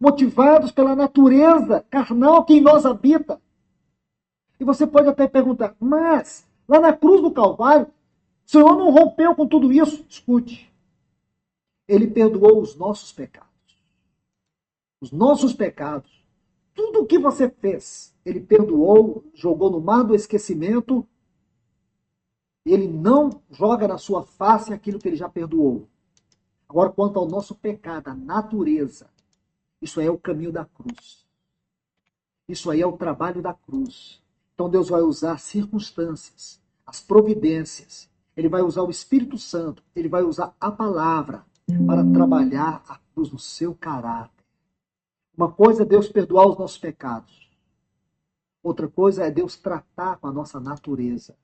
motivados pela natureza carnal que em nós habita. E você pode até perguntar, mas lá na cruz do Calvário, o Senhor não rompeu com tudo isso? Escute, Ele perdoou os nossos pecados. Os nossos pecados. Tudo o que você fez, Ele perdoou, jogou no mar do esquecimento. Ele não joga na sua face aquilo que Ele já perdoou. Agora, quanto ao nosso pecado, a natureza, isso aí é o caminho da cruz. Isso aí é o trabalho da cruz. Então Deus vai usar circunstâncias, as providências. Ele vai usar o Espírito Santo. Ele vai usar a palavra para trabalhar a cruz no seu caráter. Uma coisa é Deus perdoar os nossos pecados. Outra coisa é Deus tratar com a nossa natureza.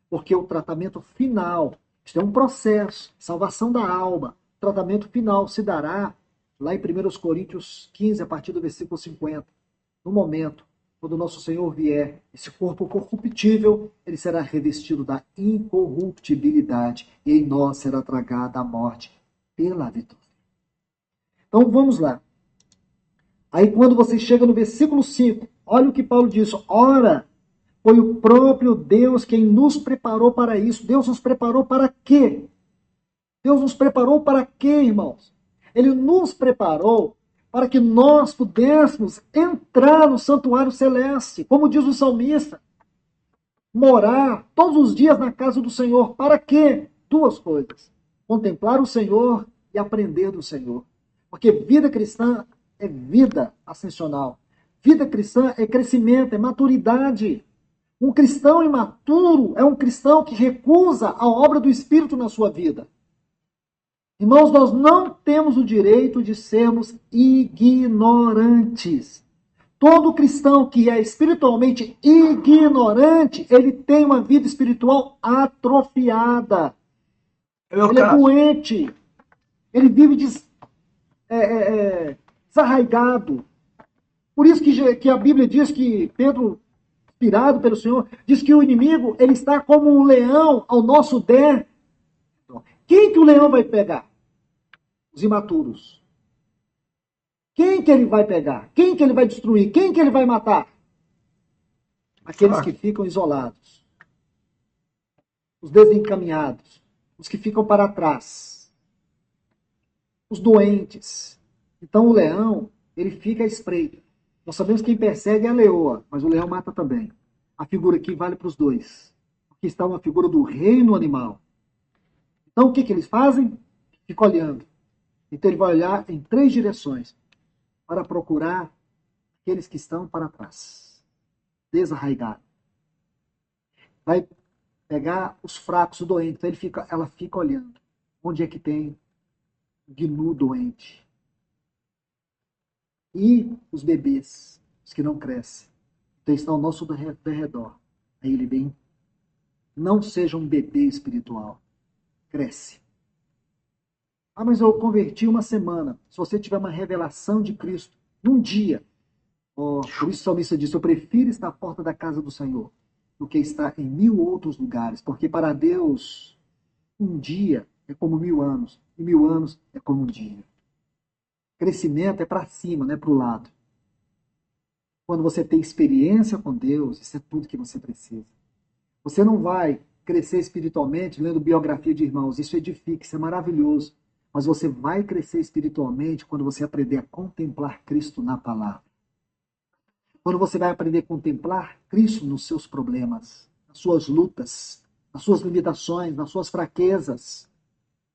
Porque o tratamento final, isto é um processo, salvação da alma. O tratamento final se dará lá em 1 Coríntios 15, a partir do versículo 50. No momento, quando o nosso Senhor vier, esse corpo corruptível, ele será revestido da incorruptibilidade, e em nós será tragada a morte pela vitória. Então vamos lá. Aí quando você chega no versículo 5, olha o que Paulo diz. Ora, foi o próprio Deus quem nos preparou para isso. Deus nos preparou para quê? Deus nos preparou para quê, irmãos? Ele nos preparou para que nós pudéssemos entrar no santuário celeste, como diz o salmista, morar todos os dias na casa do Senhor. Para quê? Duas coisas: contemplar o Senhor e aprender do Senhor. Porque vida cristã é vida ascensional. Vida cristã é crescimento, é maturidade. Um cristão imaturo é um cristão que recusa a obra do Espírito na sua vida. Irmãos, nós não temos o direito de sermos ignorantes. Todo cristão que é espiritualmente ignorante, ele tem uma vida espiritual atrofiada. Ele é doente. Ele vive desarraigado. Por isso que a Bíblia diz que Pedro, inspirado pelo Senhor, diz que o inimigo ele está como um leão ao nosso derredor. Quem que o leão vai pegar? Os imaturos. Quem que ele vai pegar? Quem que ele vai destruir? Quem que ele vai matar? Aqueles que ficam isolados. Os desencaminhados. Os que ficam para trás. Os doentes. Então o leão, ele fica à espreita. Nós sabemos que quem persegue é a leoa, mas o leão mata também. A figura aqui vale para os dois. Aqui está uma figura do reino animal. Então o que eles fazem? Fica olhando. Então ele vai olhar em 3 direções para procurar aqueles que estão para trás. Desarraigado. Vai pegar os fracos, o doente. Então ela fica olhando. Onde é que tem gnu doente? E os bebês, os que não crescem. Então estão ao nosso derredor. Aí ele vem. Não seja um bebê espiritual. Cresce. Ah, mas eu converti uma semana. Se você tiver uma revelação de Cristo, num dia. Por isso o salmista disse, eu prefiro estar à porta da casa do Senhor do que estar em 1000 outros lugares. Porque para Deus, um dia é como 1000 anos. E 1000 anos é como um dia. Crescimento é para cima, não é para o lado. Quando você tem experiência com Deus, isso é tudo que você precisa. Você não vai crescer espiritualmente lendo biografia de irmãos. Isso edifica, isso é maravilhoso. Mas você vai crescer espiritualmente quando você aprender a contemplar Cristo na palavra. Quando você vai aprender a contemplar Cristo nos seus problemas, nas suas lutas, nas suas limitações, nas suas fraquezas.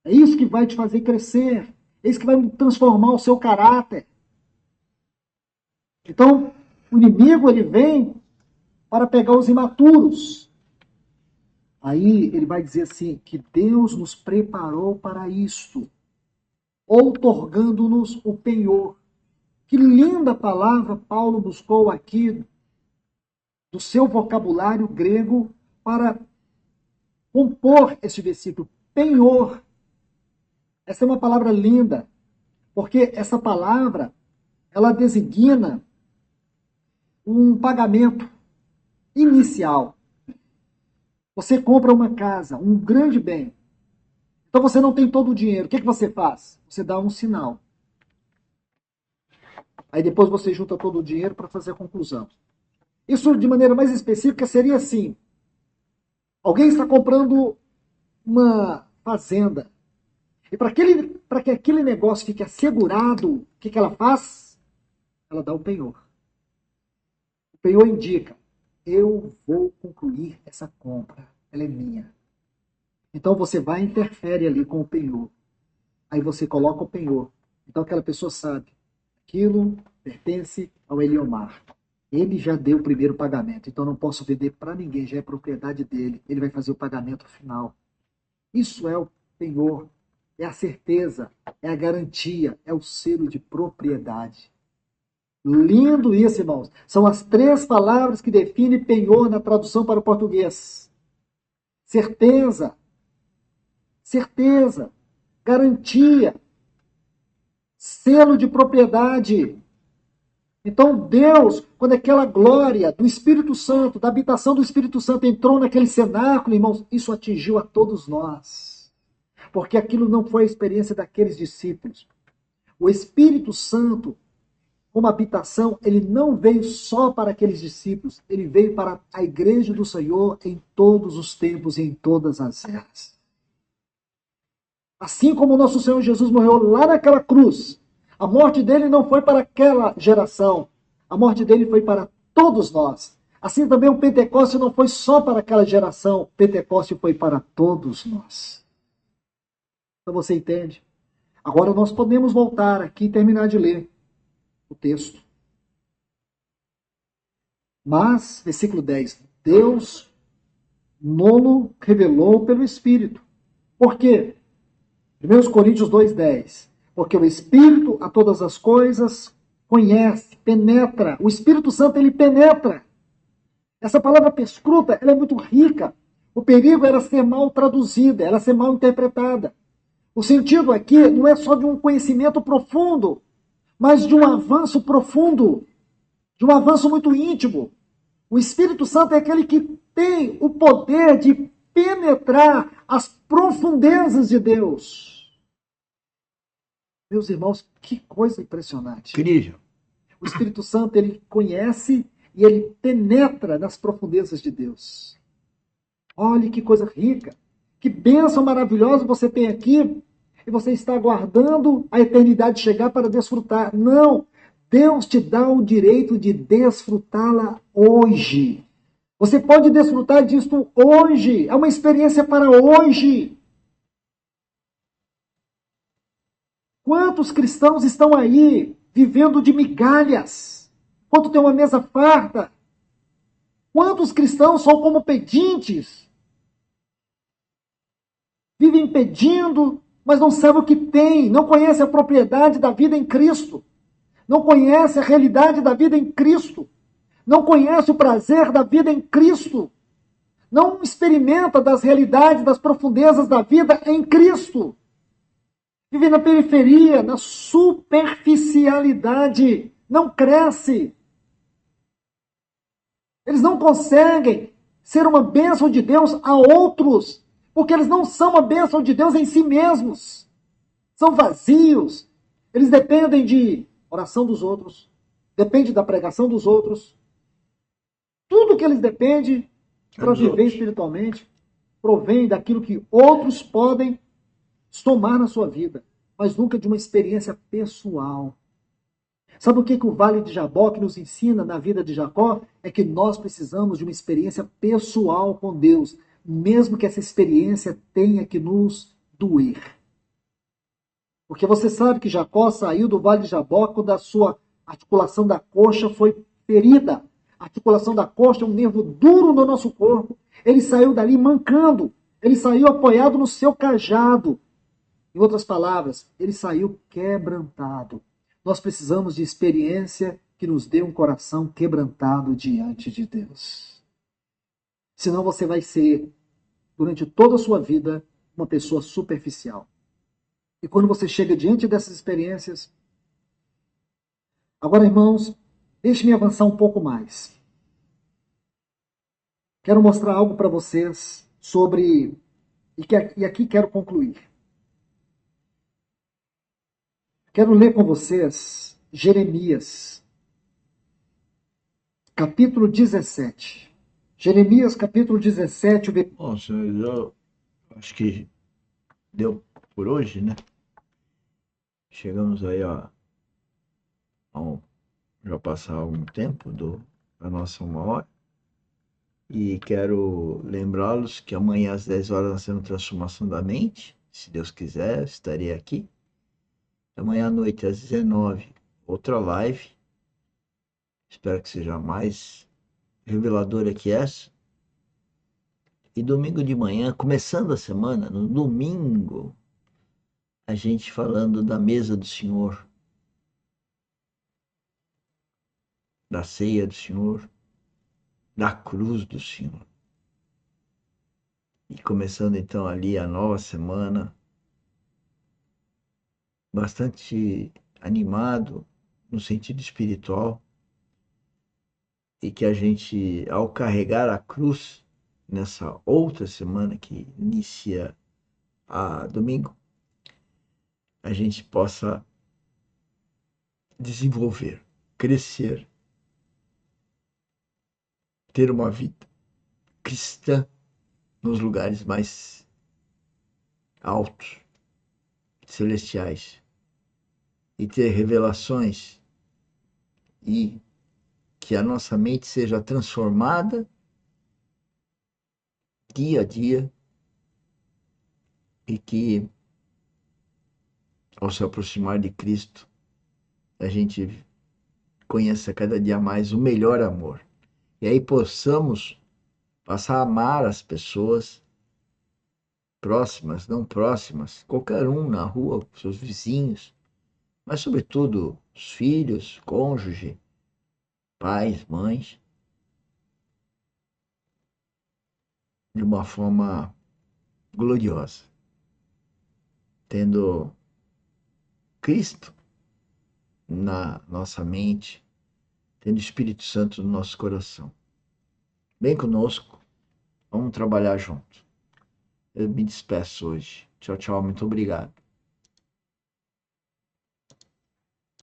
É isso que vai te fazer crescer. É isso que vai transformar o seu caráter. Então, o inimigo ele vem para pegar os imaturos. Aí ele vai dizer assim, que Deus nos preparou para isto, outorgando-nos o penhor. Que linda palavra Paulo buscou aqui do seu vocabulário grego para compor esse versículo. Penhor. Essa é uma palavra linda, porque essa palavra, ela designa um pagamento inicial. Você compra uma casa, um grande bem. Então você não tem todo o dinheiro. O que você faz? Você dá um sinal. Aí depois você junta todo o dinheiro para fazer a conclusão. Isso, de maneira mais específica, seria assim: alguém está comprando uma fazenda. E para que aquele negócio fique assegurado, o que ela faz? Ela dá o penhor. O penhor indica: eu vou concluir essa compra, ela é minha. Então você vai e interfere ali com o penhor. Aí você coloca o penhor. Então aquela pessoa sabe: aquilo pertence ao Eliomar. Ele já deu o primeiro pagamento, então não posso vender para ninguém, já é propriedade dele. Ele vai fazer o pagamento final. Isso é o penhor, é a certeza, é a garantia, é o selo de propriedade. Lindo isso, irmãos. São as 3 palavras que definem penhor na tradução para o português: certeza, certeza, garantia, selo de propriedade. Então Deus, quando aquela glória do Espírito Santo, da habitação do Espírito Santo entrou naquele cenáculo, irmãos, isso atingiu a todos nós. Porque aquilo não foi a experiência daqueles discípulos. O Espírito Santo, como habitação, ele não veio só para aqueles discípulos, ele veio para a igreja do Senhor em todos os tempos e em todas as eras. Assim como o nosso Senhor Jesus morreu lá naquela cruz, a morte dele não foi para aquela geração, a morte dele foi para todos nós. Assim também o Pentecoste não foi só para aquela geração, o Pentecoste foi para todos nós. Então você entende? Agora nós podemos voltar aqui e terminar de ler o texto. Mas, versículo 10, Deus nolo revelou pelo Espírito. Por quê? 1 Coríntios 2,10. Porque o Espírito a todas as coisas conhece, penetra. O Espírito Santo, ele penetra. Essa palavra perscruta, ela é muito rica. O perigo era ser mal traduzida, era ser mal interpretada. O sentido aqui não é só de um conhecimento profundo, mas de um avanço profundo, de um avanço muito íntimo. O Espírito Santo é aquele que tem o poder de penetrar as profundezas de Deus. Meus irmãos, que coisa impressionante. Incrível. O Espírito Santo, ele conhece e ele penetra nas profundezas de Deus. Olha que coisa rica. Que bênção maravilhosa você tem aqui. E você está aguardando a eternidade chegar para desfrutar. Não. Deus te dá o direito de desfrutá-la hoje. Você pode desfrutar disso hoje. É uma experiência para hoje. Quantos cristãos estão aí vivendo de migalhas? Quanto tem uma mesa farta? Quantos cristãos são como pedintes? Vivem pedindo, mas não sabem o que tem. Não conhecem a propriedade da vida em Cristo. Não conhecem a realidade da vida em Cristo. Não conhecem o prazer da vida em Cristo. Não experimenta das realidades, das profundezas da vida em Cristo. Vive na periferia, na superficialidade. Não cresce. Eles não conseguem ser uma bênção de Deus a outros, porque eles não são uma bênção de Deus em si mesmos. São vazios. Eles dependem de oração dos outros, dependem da pregação dos outros. Tudo que eles dependem para viver espiritualmente provém daquilo que outros podem somar na sua vida, mas nunca de uma experiência pessoal. Sabe o que o Vale de Jaboque nos ensina na vida de Jacó? É que nós precisamos de uma experiência pessoal com Deus, mesmo que essa experiência tenha que nos doer. Porque você sabe que Jacó saiu do Vale de Jaboque quando a sua articulação da coxa foi ferida. A articulação da coxa é um nervo duro no nosso corpo. Ele saiu dali mancando. Ele saiu apoiado no seu cajado. Em outras palavras, ele saiu quebrantado. Nós precisamos de experiência que nos dê um coração quebrantado diante de Deus. Senão você vai ser, durante toda a sua vida, uma pessoa superficial. E quando você chega diante dessas experiências... Agora, irmãos, deixe-me avançar um pouco mais. Quero mostrar algo para vocês sobre... E aqui quero concluir. Quero ler com vocês Jeremias, capítulo 17. Jeremias, capítulo 17. Bom, senhores, eu acho que deu por hoje, né? Chegamos aí já passar algum tempo da nossa 1 hora. E quero lembrá-los que amanhã às 10 horas nós temos Transformação da Mente. Se Deus quiser, estarei aqui. Amanhã à noite às 19, outra live. Espero que seja mais reveladora que essa. E domingo de manhã, começando a semana, no domingo, a gente falando da mesa do Senhor, da ceia do Senhor, da cruz do Senhor. E começando então ali a nova semana, bastante animado no sentido espiritual, e que a gente, ao carregar a cruz nessa outra semana que inicia a domingo, a gente possa desenvolver, crescer, ter uma vida cristã nos lugares mais altos, celestiais, e ter revelações, e que a nossa mente seja transformada dia a dia, e que, ao se aproximar de Cristo, a gente conheça cada dia mais o melhor amor. E aí possamos passar a amar as pessoas próximas, não próximas, qualquer um na rua, seus vizinhos, mas sobretudo os filhos, cônjuge, pais, mães, de uma forma gloriosa, tendo Cristo na nossa mente, tendo o Espírito Santo no nosso coração. Vem conosco, vamos trabalhar junto. Eu me despeço hoje. Tchau, tchau, muito obrigado.